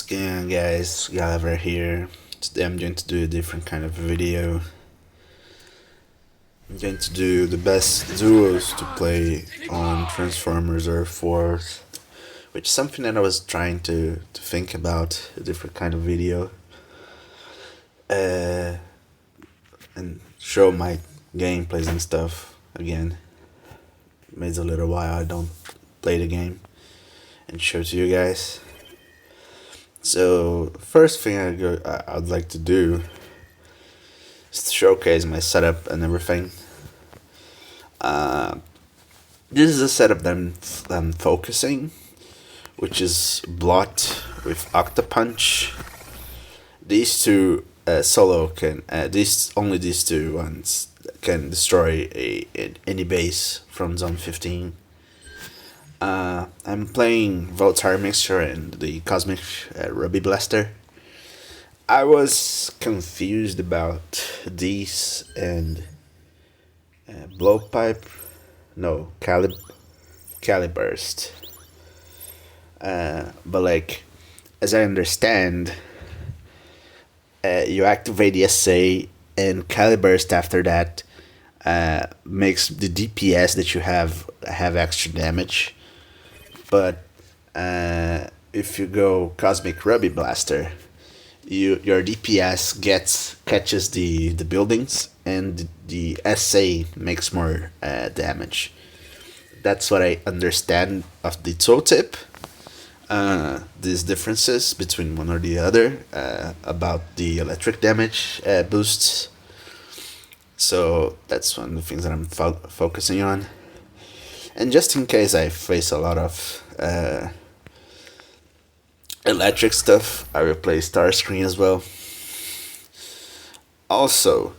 going on, guys? Gulliver here. Today I'm going to do a different kind of video. I'm going to do the best duos to play on Transformers Earth Wars, which is something that I was trying to think about, a different kind of video. And show my gameplays and stuff again. It's a little while I don't play the game and show to you guys. So first thing I'd like to do is to showcase my setup and everything. This is a setup that I'm focusing, which is Blot with Octopunch. These two solo can these two ones can destroy any base from Zone 15. I'm playing Voltaren Mixture and the Cosmic Ruby Blaster. I was confused about these and Blowpipe. No, Caliburst. But like, as I understand, you activate the SA and Caliburst after that makes the DPS that you have extra damage. But if you go Cosmic Ruby Blaster, your DPS catches the buildings and the SA makes more damage. That's what I understand of the tooltip. These differences between one or the other about the electric damage boosts. So that's one of the things that I'm focusing on. And just in case I face a lot of electric stuff, I will play Starscream as well. Also,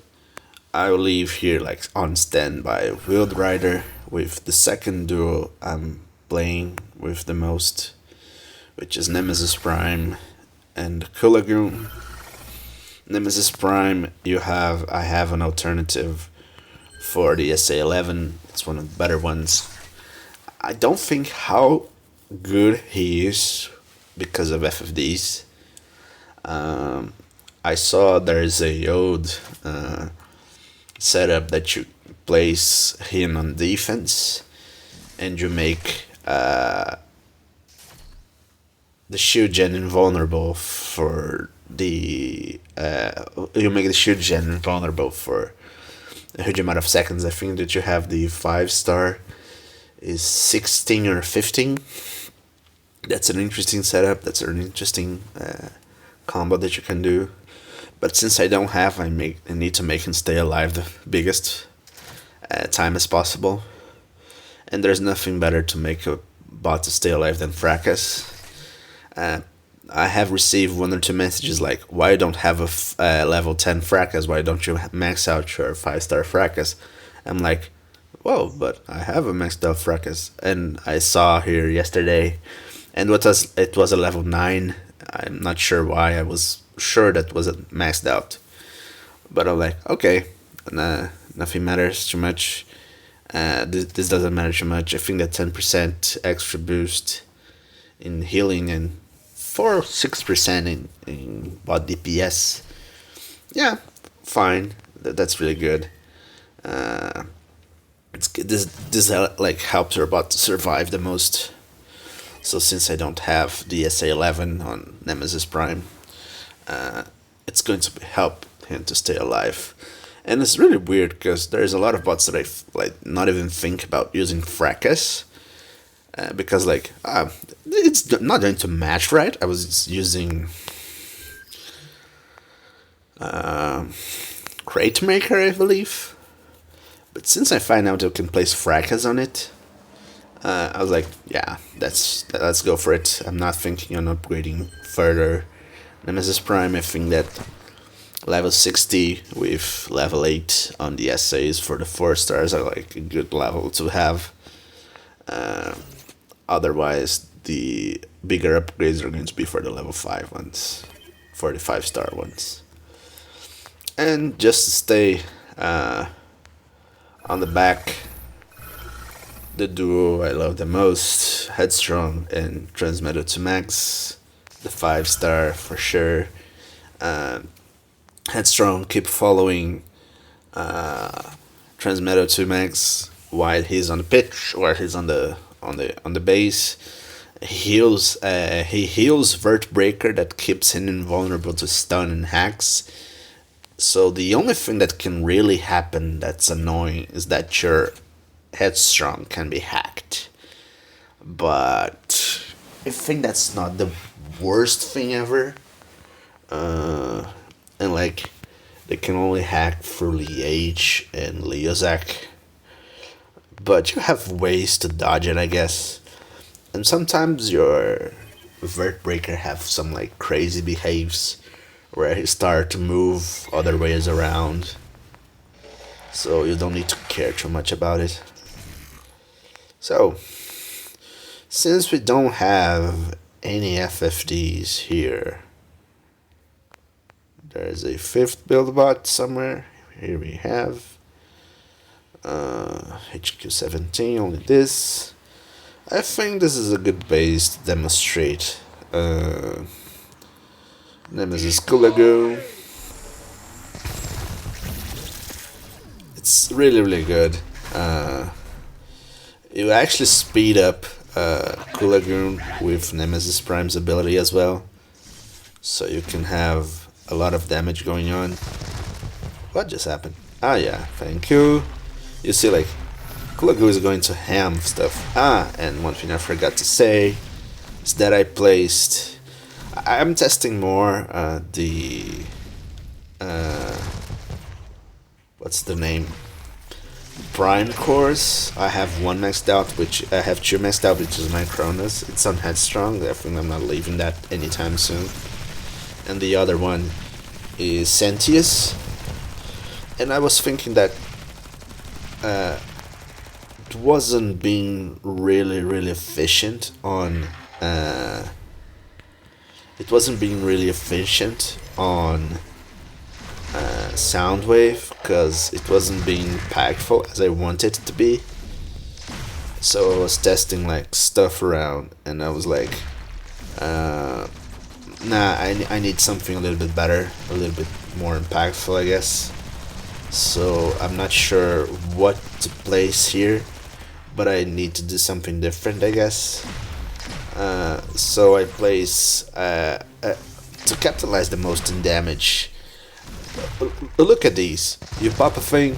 I will leave here like on standby Wild Rider with the second duo I'm playing with the most, which is Nemesis Prime and Kulagoon. Nemesis Prime, I have an alternative for the SA-11. It's one of the better ones. I don't think how good he is because of FFDs. I saw there's a old setup that you place him on defense and you make the shield gen invulnerable for the you make the shield gen invulnerable for a huge amount of seconds. I think that you have the 5-star is 16 or 15. That's an interesting setup. That's an interesting combo that you can do. But since I don't have, I need to make him stay alive the biggest time as possible. And there's nothing better to make a bot to stay alive than Fracas. I have received one or two messages like, why you don't have a level 10 Fracas? Why don't you max out your 5-star Fracas? I'm like, whoa, but I have a maxed out Fracas. And I saw here yesterday, and it was a level 9. I'm not sure why. I was sure that wasn't maxed out. But I'm like, okay, nothing matters too much. This doesn't matter too much. I think that 10% extra boost in healing and 6% in bot DPS. Yeah, fine. That's really good. This like helps your bot to survive the most. So since I don't have the SA-11 on Nemesis Prime, it's going to help him to stay alive. And it's really weird because there's a lot of bots that I like not even think about using Fracas. Because like it's not going to match right. I was using Crate Maker, I believe, but since I find out I can place Fracas on it, I was like, yeah, let's go for it. I'm not thinking on upgrading further. Nemesis Prime, I think that level 60 with level 8 on the essays for the 4 stars are like a good level to have. Otherwise, the bigger upgrades are going to be for the level 5 ones, for the 5-star ones. And just to stay on the back, the duo I love the most, Headstrong and Transmetal to Max. the 5-star for sure. Um, Headstrong, keep following Transmetal 2 Max while he's on the pitch or he's on the base. He heals Vert Breaker that keeps him invulnerable to stun and hacks. So the only thing that can really happen that's annoying is that your Headstrong can be hacked. But I think that's not the worst thing ever. And like they can only hack through Liege and Leozak. But you have ways to dodge it, I guess. And sometimes your Vert Breaker have some like crazy behaves where he start to move other ways around. So you don't need to care too much about it. So since we don't have any FFDs here, there's a 5th build bot somewhere. Here we have HQ17, only this. I think this is a good base to demonstrate Nemesis Kulagu. It's really good. You actually speed up Kulagoon with Nemesis Prime's ability as well, so you can have a lot of damage going on. What just happened? Ah yeah, thank you. You see, like, Kulagu is going to ham stuff. Ah, and one thing I forgot to say is that I placed... I'm testing more what's the name? Prime cores. I have one maxed out, which I have 2 maxed out, which is my Cronus. It's on Headstrong, I think I'm not leaving that anytime soon. And the other one is Sentius. And I was thinking that it wasn't being really efficient on Soundwave, because it wasn't being impactful as I wanted it to be. So I was testing like stuff around, and I was like, nah, I need something a little bit better, a little bit more impactful, I guess. So I'm not sure what to place here, but I need to do something different, I guess. So I place to capitalize the most in damage. Look at these. You pop a thing,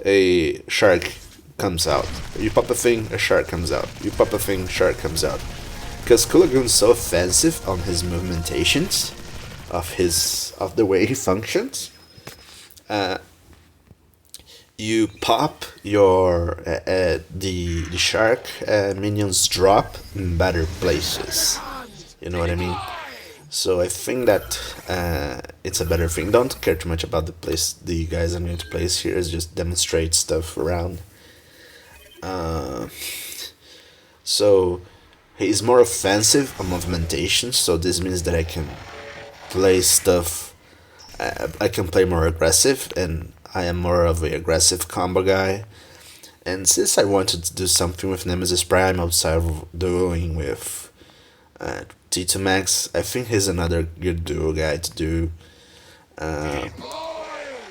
a shark comes out. You pop a thing, a shark comes out. You pop a thing, shark comes out. Because Kulagoon's so offensive on his movementations, of the way he functions. You pop your the shark minions drop in better places. You know what I mean? So I think that it's a better thing. Don't care too much about the place the guys I'm going to place here. Is just demonstrate stuff around. So he's more offensive on movementations. So this means that I can play stuff. I can play more aggressive, and I am more of an aggressive combo guy. And since I wanted to do something with Nemesis Prime outside of doing with T2 Max, I think he's another good duo guy to do.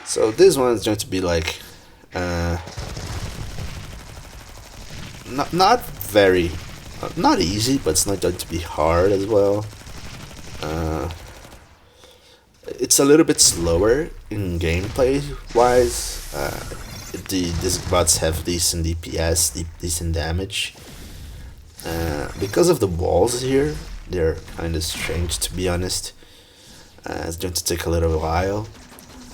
So this one is going to be like not very, not easy, but it's not going to be hard as well. It's a little bit slower in gameplay wise. These bots have decent DPS, decent damage. Because of the walls here, they're kind of strange, to be honest. It's going to take a little while.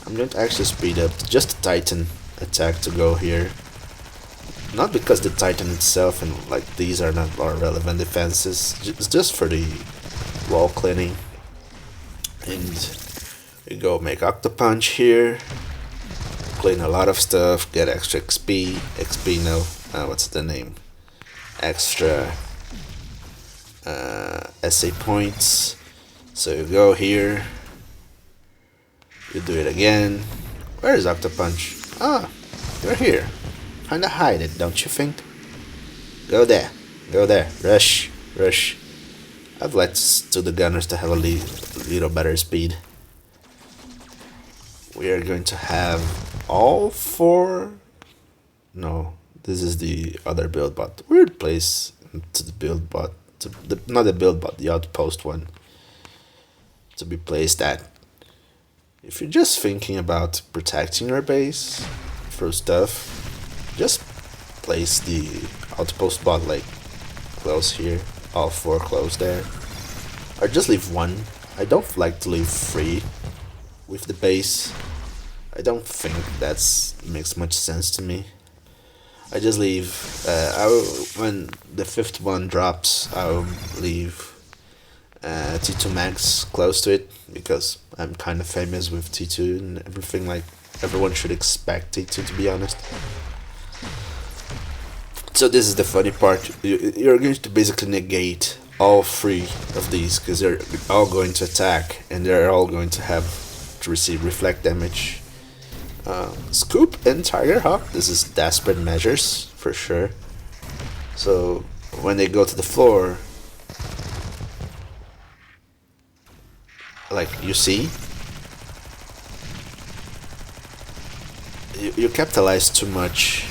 I'm going to actually speed up just the Titan attack to go here. Not because the Titan itself and like these are not our relevant defenses. It's just for the wall cleaning. And we go make Octopunch here. Clean a lot of stuff. Get extra XP. XP no. What's the name? Extra SA points. So you go here. You do it again. Where is Octopunch? Ah, you're here. Kinda hide it, don't you think? Go there. Go there. Rush. Rush. I'd like to the gunners to have a little better speed. We are going to have all four. No, this is the other build bot. Weird place to the build bot. Not the build bot, the outpost one. To be placed at. If you're just thinking about protecting your base through stuff, just place the outpost bot like close here, all four close there. Or just leave one. I don't like to leave three with the base. I don't think that makes much sense to me. I just leave. When the fifth one drops, I'll leave T2 Max close to it because I'm kind of famous with T2 and everything. Like everyone should expect T2 to be honest. So this is the funny part. You're going to basically negate all three of these because they're all going to attack and they're all going to have to receive reflect damage. Scoop and Tiger Hawk, this is desperate measures for sure. So when they go to the floor, like you see, you capitalize too much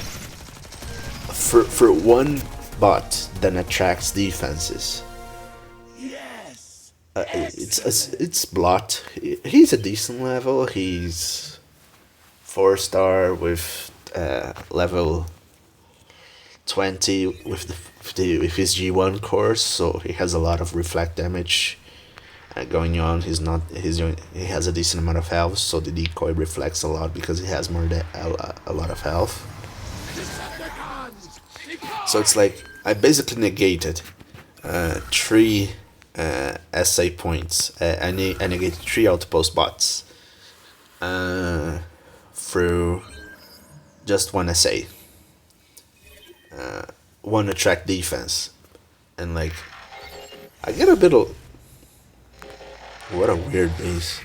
for one bot that attracts defenses. It's Blot. He's a decent level. He's 4-star with level 20 with his G1 course, so he has a lot of reflect damage going on. He has a decent amount of health, so the decoy reflects a lot because he has a lot of health. So it's like I basically negated 3 SA points. I negated 3 outpost bots through just 1 SA, 1 attract defense, and like I get a bit of what a weird base.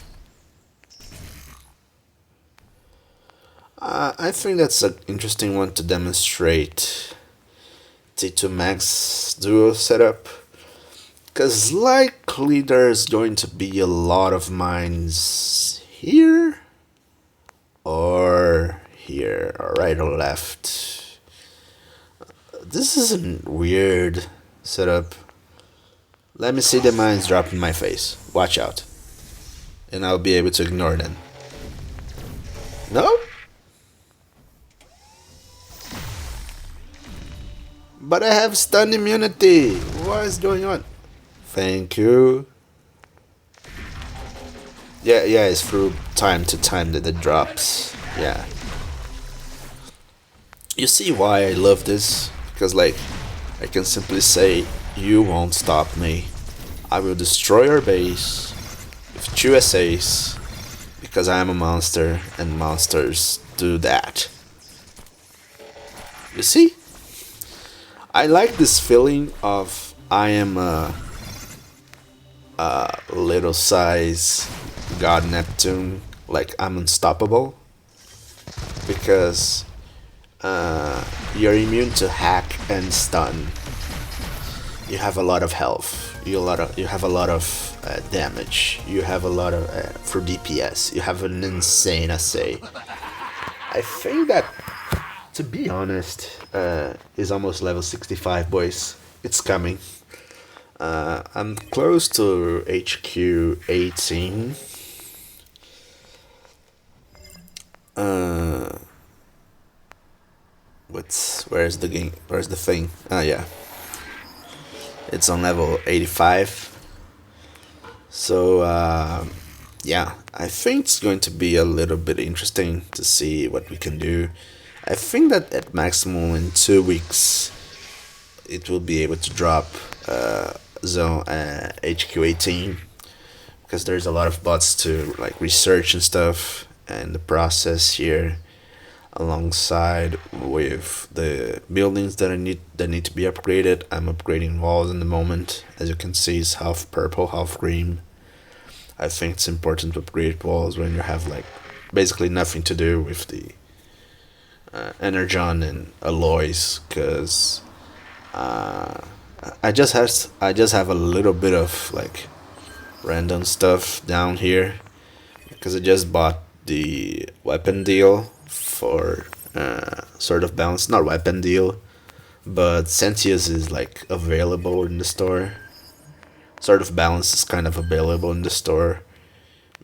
I think that's an interesting one to demonstrate T2 Max duo setup. Because likely there's going to be a lot of mines here, or here, or right or left. This is a weird setup. Let me see the mines drop in my face. Watch out. And I'll be able to ignore them. No? But I have stun immunity. What is going on? Thank you. Yeah, it's through time to time that it drops. Yeah. You see why I love this? Because like, I can simply say, you won't stop me. I will destroy your base with 2 SAs because I am a monster and monsters do that. You see? I like this feeling of I am a little size God Neptune, like I'm unstoppable, because you're immune to hack and stun. You have a lot of health. You have a lot of damage. You have a lot of for DPS. You have an insane SA. I think that, to be honest, is almost level 65, boys. It's coming. I'm close to HQ 18. Where's the game? Where's the thing? Yeah. It's on level 85. So, yeah, I think it's going to be a little bit interesting to see what we can do. I think that at maximum in 2 weeks, it will be able to drop zone HQ18, because there's a lot of bots to like research and stuff, and the process here, alongside with the buildings that need to be upgraded. I'm upgrading walls in the moment. As you can see, it's half purple, half green. I think it's important to upgrade walls when you have like basically nothing to do with the energon and alloys, because I just have a little bit of like random stuff down here because I just bought the weapon deal for sort of balance. Not weapon deal, but Sentius is like available in the store. Sort of balance is kind of available in the store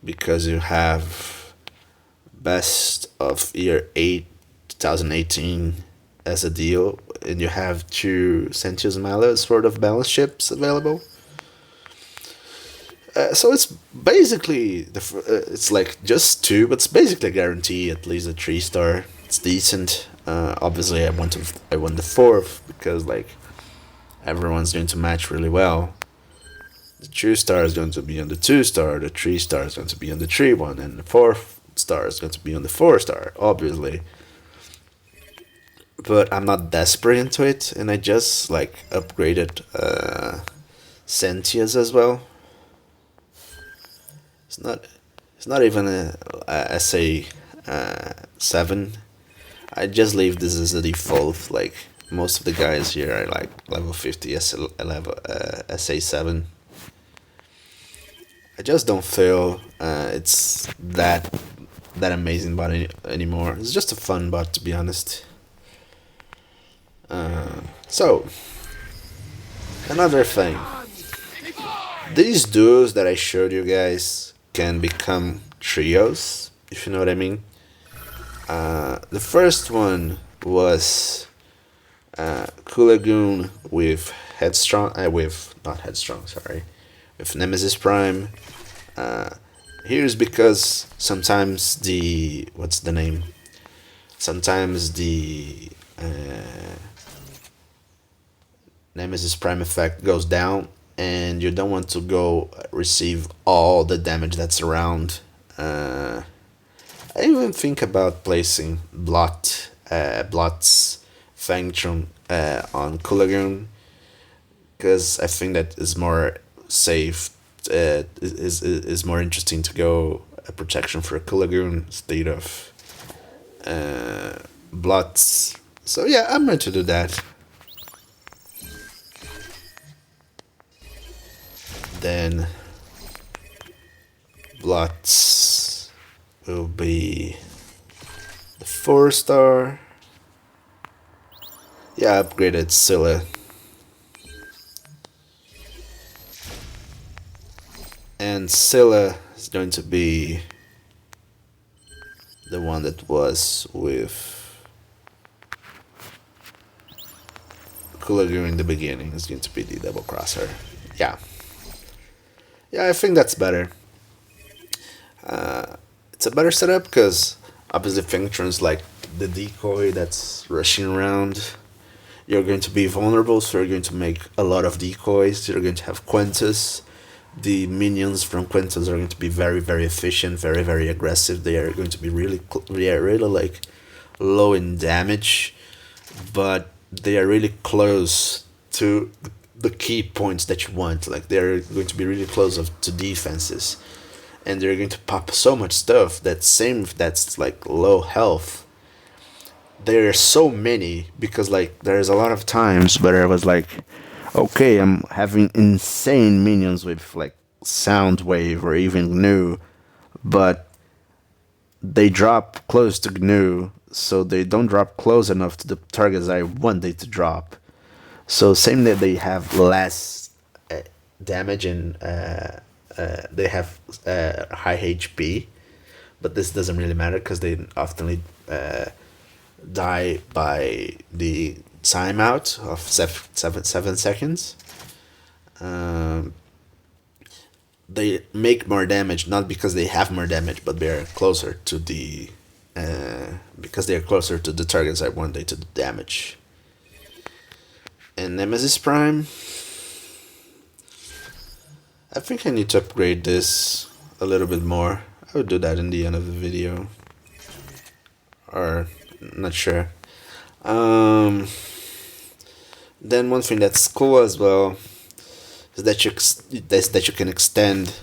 because you have best of year 8 2018 as a deal, and you have two Sentius Mala sort of balance ships available. So it's basically it's like just two, but it's basically a guarantee at least a 3 star. It's decent. Obviously, I want the fourth because like everyone's going to match really well. The 2 star is going to be on the 2 star, the 3 star is going to be on the 3 one, and the 4 star is going to be on the 4 star, obviously. But I'm not desperate into it, and I just like upgraded Sentius as well. It's not it's not even a SA 7. I just leave this as a default. Like most of the guys here are like level 50 SA 7. I just don't feel it's that amazing bot anymore. It's just a fun bot, to be honest. So another thing, these duos that I showed you guys can become trios, if you know what I mean. The first one was Kulagoon with Headstrong, with not Headstrong, sorry, with Nemesis Prime. Here's because sometimes the what's the name? Sometimes the Nemesis Prime effect goes down, and you don't want to go receive all the damage that's around. I even think about placing Blot's Fangtron on Kulagoon because I think that is more safe. Is more interesting to go a protection for a Kulagoon instead of Blots. So yeah, I'm going to do that. Then Blots will be the 4 star. Yeah, upgraded Scylla. And Scylla is going to be the one that was with Kulagoon in the beginning. Is going to be the double crosser. Yeah. Yeah, I think that's better. It's a better setup because obviously Fangtron's like the decoy that's rushing around. You're going to be vulnerable, so you're going to make a lot of decoys. You're going to have Quintus. The minions from Quintus are going to be very, very efficient, very, very aggressive. They are going to be really like low in damage, but they are really close to the key points that you want. Like they're going to be really close to defenses, and they're going to pop so much stuff that same if that's like low health. There are so many because like there's a lot of times where I was like, okay, I'm having insane minions with like Soundwave or even GNU, but they drop close to GNU, so they don't drop close enough to the targets I want they to drop. So same that they have less damage and they have high HP, but this doesn't really matter because they often die by the timeout of 7 seconds. They make more damage not because they have more damage, but they're closer to the because they're closer to the targets I want they to damage. And Nemesis Prime, I think I need to upgrade this a little bit more. I would do that in the end of the video, or not sure. Then one thing that's cool as well is that you can extend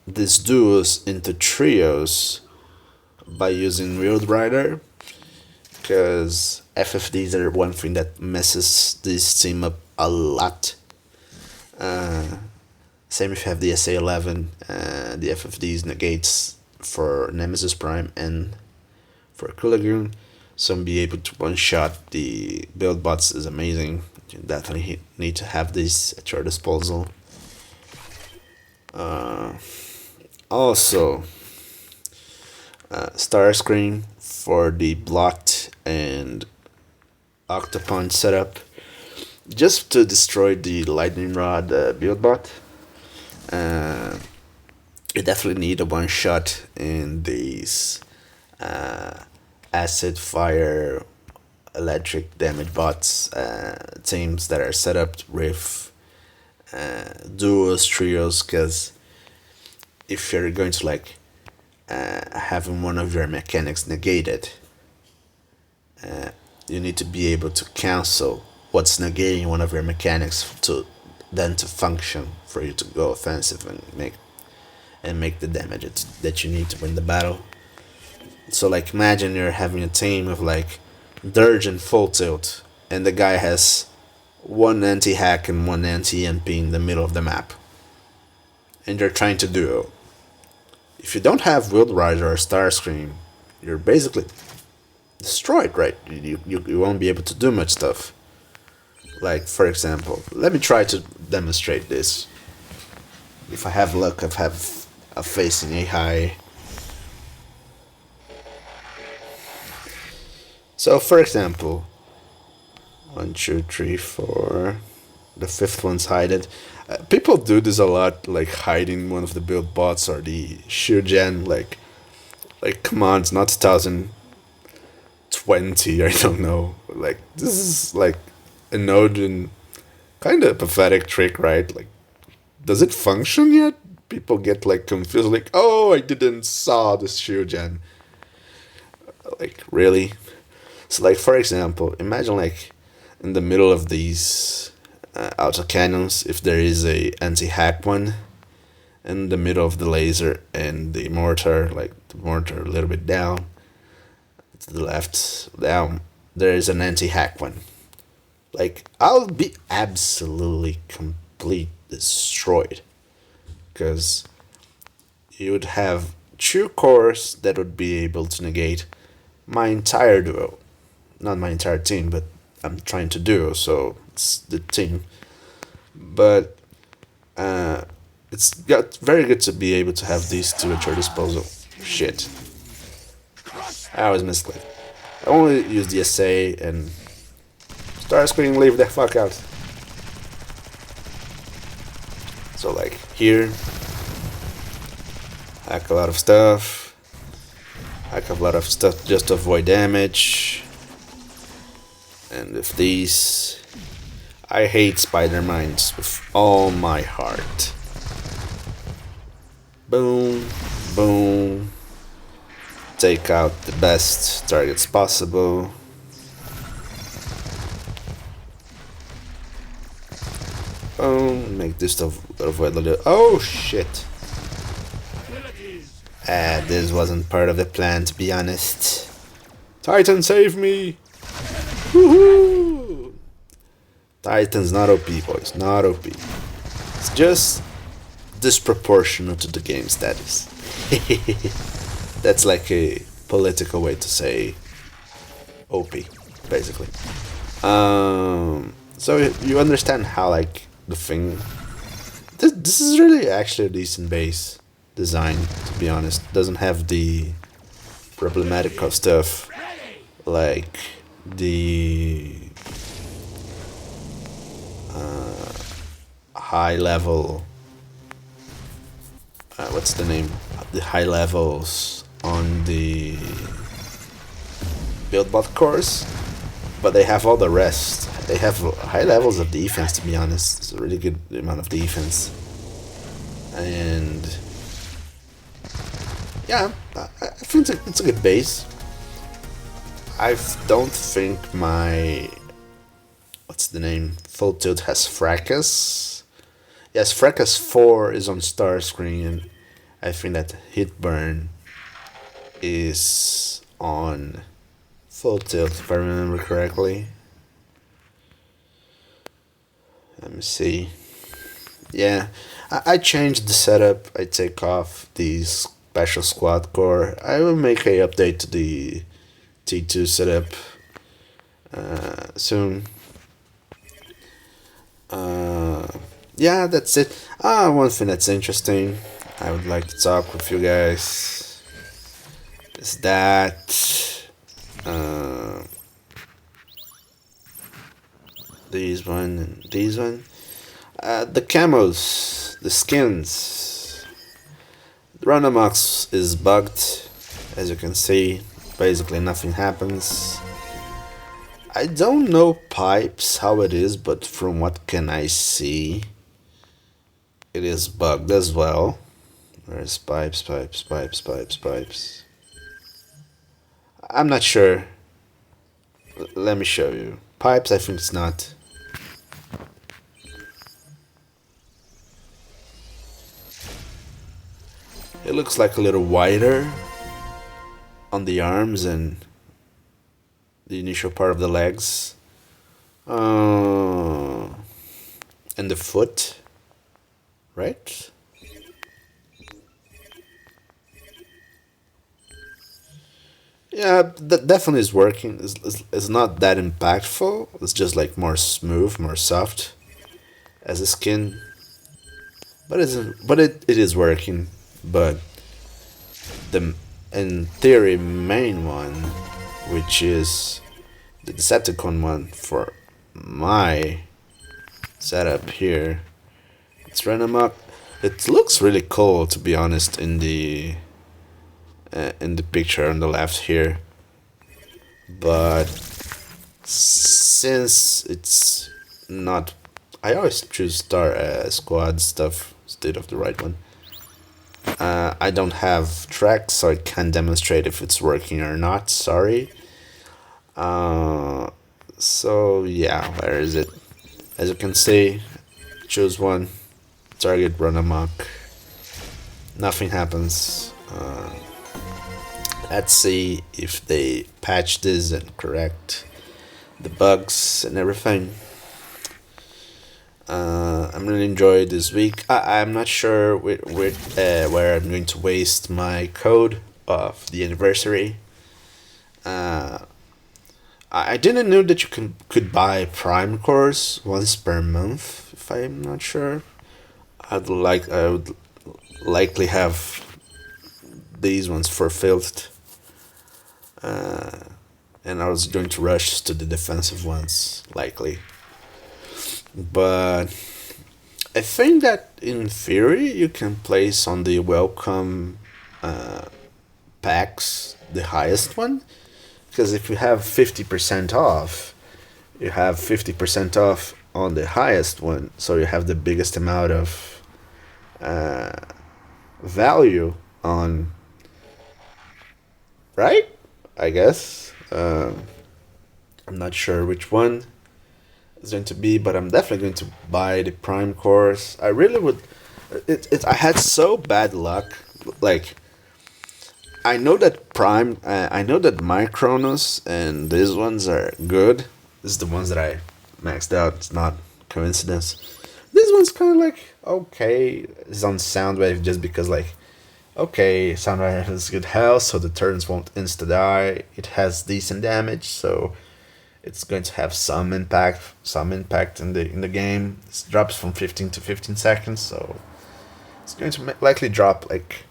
these duos into trios by using Wield Rider, because FFDs are one thing that messes this team up a lot. Same if you have the SA11, the FFDs negates for Nemesis Prime and for Kulagoon. So be able to one shot the build bots is amazing. You definitely need to have this at your disposal. Also, Starscream for the blocked and Octopunch setup, just to destroy the Lightning Rod build bot. You definitely need a one shot in these acid, fire, electric damage bots teams that are set up with duos, trios, because if you're going to like having one of your mechanics negated, you need to be able to cancel what's negating one of your mechanics to then to function for you to go offensive and make the damage that you need to win the battle. So like imagine you're having a team of like Dirge and Full Tilt, and the guy has one anti-hack and one anti-MP in the middle of the map, and they're trying to duo. If you don't have Wild Rider or Starscream, you're basically destroyed, right? You won't be able to do much stuff. Like, for example, let me try to demonstrate this. If I have luck, I have a facing a high. So, for example, 1, 2, 3, 4. The fifth one's hidden. People do this a lot, like hiding one of the build bots or the Shuriken. Like come on, it's not 2020. I don't know. Like this is like an Odin kind of pathetic trick, right? Like, does it function yet? People get like confused, like, oh, I didn't saw this Shuriken. Like really? So like for example, imagine like in the middle of these autocannons, if there is a anti-hack one in the middle of the laser and the mortar, like the mortar a little bit down to the left down, there is an anti-hack one. Like I'll be absolutely complete destroyed, because you would have 2 cores that would be able to negate my entire duo. Not my entire team, but I'm trying to duo, so it's the team. But it's got very good to be able to have these 2 at your disposal. Shit. I always misclick. I only use the SA and Starscream, leave the fuck out. So like here, hack a lot of stuff. Hack a lot of stuff just to avoid damage. And with these, I hate spider mines with all my heart. Boom, boom. Take out the best targets possible. Boom, make this stuff avoid a little. Oh shit. This wasn't part of the plan, to be honest. Titan, save me! Woohoo! Titan's not OP, boys, not OP. It's just disproportionate to the game status. That's like a political way to say OP, basically. So you understand how like the thing. This is really actually a decent base design, to be honest. Doesn't have the problematical stuff like the high level. What's the name? The high levels on the buildbot cores, but they have all the rest. They have high levels of defense, to be honest. It's a really good amount of defense. And yeah, I think it's a good base. I don't think my what's the name? Full Tilt has Fracas. Yes, Fracas 4 is on Starscream, and I think that Hitburn is on Full tilt, if I remember correctly. Let me see. Yeah, I changed the setup. I take off the special squad core. I will make a update to the T2 setup soon. Uh, yeah, that's it. One thing that's interesting I would like to talk with you guys is that these one and these one, the camos, the skins. The Randomox is bugged, as you can see. Basically, nothing happens. I don't know pipes how it is, but from what can I see, it is bugged as well. Where's pipes, pipes, pipes, pipes, pipes? I'm not sure. Let me show you. Pipes, I think it's not. It looks like a little wider on the arms and the initial part of the legs. And the foot, right? Yeah, that definitely is working. It's not that impactful. It's just like more smooth, more soft as a skin. But it is working. But the in theory main one, which is the Decepticon one for my setup here, it's random up. It looks really cool, to be honest, in the picture on the left here, but since it's not, I always choose star squad stuff instead of the right one. I don't have tracks, so I can't demonstrate if it's working or not. Sorry. So yeah, where is it? As you can see, choose one, target, run amok. Nothing happens. Let's see if they patch this and correct the bugs and everything. I'm really enjoying this week. I'm not sure where I'm going to waste my code of the anniversary. I didn't know that you could buy Prime cores once per month. If I'm not sure, I would likely have these ones fulfilled, and I was going to rush to the defensive ones likely. But I think that in theory you can place on the welcome packs the highest one, because if you have 50% off, you have 50% off on the highest one, so you have the biggest amount of value on, right? I guess. I'm not sure which one it's going to be, but I'm definitely going to buy the Prime course. I really would. I had so bad luck. Like, I know that Prime, I know that my Chronos and these ones are good. This is the ones that I maxed out. It's not coincidence. This one's kind of like okay. It's on Soundwave just because like, okay, Soundwave has good health, so the turns won't insta die. It has decent damage, so it's going to have some impact in the game. It drops from 15 to 15 seconds, so it's going to likely drop like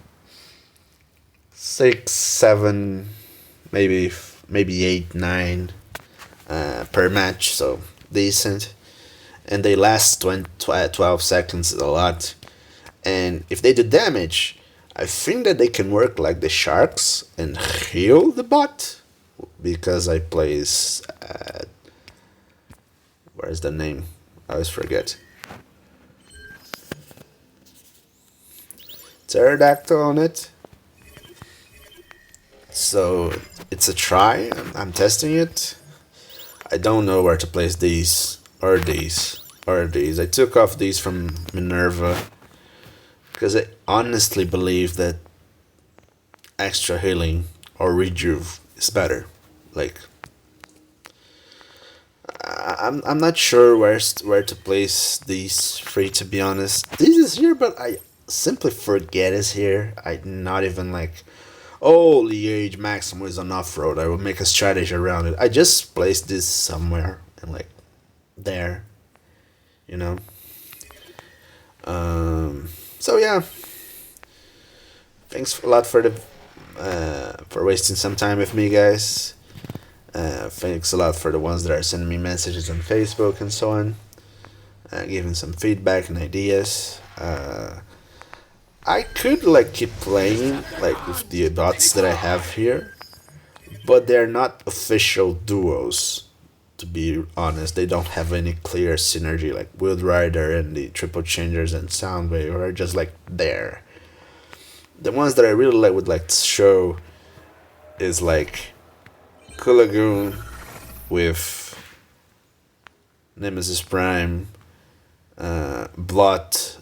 6, 7, maybe 8, 9 per match, so decent. And they last 12 seconds a lot. And if they do damage, I think that they can work like the sharks and heal the bot, because I place where's the name? I always forget. Pterodactyl on it. So it's a try. I'm testing it. I don't know where to place these or these or these. I took off these from Minerva because I honestly believe that extra healing or rejuve is better. Like, I'm not sure where to place these three, to be honest. This is here, but I simply forget it's here. I not even like, oh, Liège Maximum is on off road. I will make a strategy around it. I just placed this somewhere and like there, you know. So yeah, thanks a lot for wasting some time with me, guys. Thanks a lot for the ones that are sending me messages on Facebook and so on, giving some feedback and ideas. I could like keep playing like with the dots that I have here, but they're not official duos. To be honest, they don't have any clear synergy like Wild Rider and the Triple Changers and Soundwave are just like there. The ones that I really would like to show is like Kulagoon with Nemesis Prime, Blot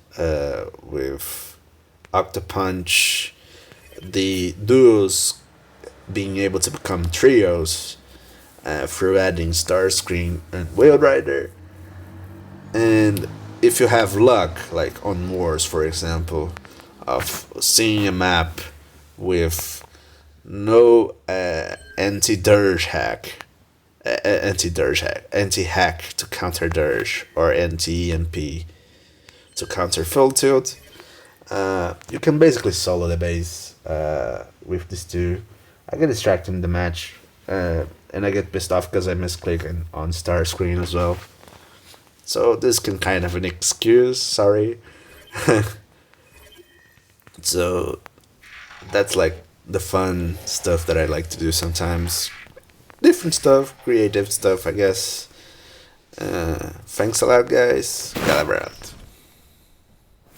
with Octopunch, the duos being able to become trios through adding Starscream and Whale Rider. And if you have luck, like on Wars, for example, of seeing a map with no anti-dirge hack, anti-hack to counter dirge, or anti-EMP to counter full tilt, you can basically solo the base with these two. I get distracted in the match, and I get pissed off because I misclick on Starscream as well. So this can kind of an excuse, sorry. So that's like the fun stuff that I like to do sometimes. Different stuff, creative stuff, I guess. Thanks a lot, guys. Galabra out.